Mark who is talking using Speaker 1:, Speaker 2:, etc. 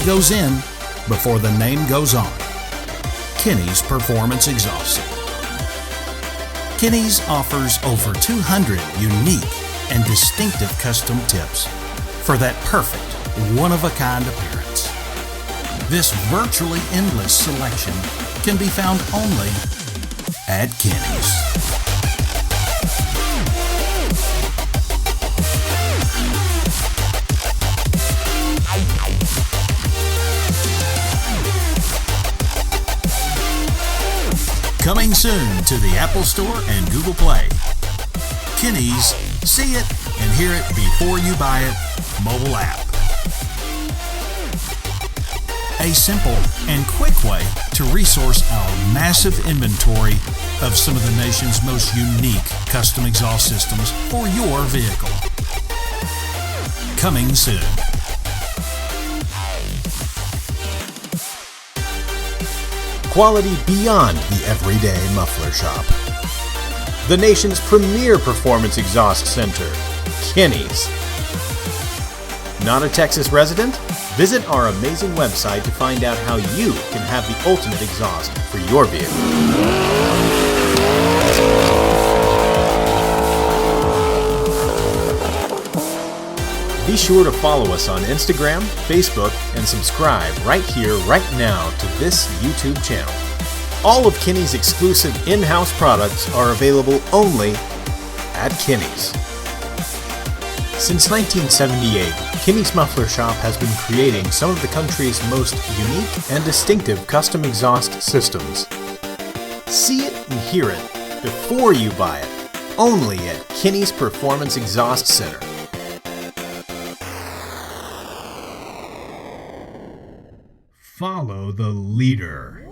Speaker 1: goes in before the name goes on. Kinney's Performance Exhaust. Kinney's offers over 200 unique and distinctive custom tips for that perfect, one-of-a-kind appearance. This virtually endless selection can be found only at Kinney's. Coming soon to the Apple Store and Google Play. Kinney's See It and Hear It Before You Buy It mobile app. A simple and quick way to resource our massive inventory of some of the nation's most unique custom exhaust systems for your vehicle. Coming soon.
Speaker 2: Quality beyond the everyday muffler shop. The nation's premier performance exhaust center, Kinney's. Not a Texas resident? Visit our amazing website to find out how you can have the ultimate exhaust for your vehicle. Be sure to follow us on Instagram, Facebook, and subscribe right here, right now to this YouTube channel. All of Kinney's exclusive in-house products are available only at Kinney's. Since 1978, Kinney's Muffler Shop has been creating some of the country's most unique and distinctive custom exhaust systems. See it and hear it before you buy it, only at Kinney's Performance Exhaust Center. Follow the leader.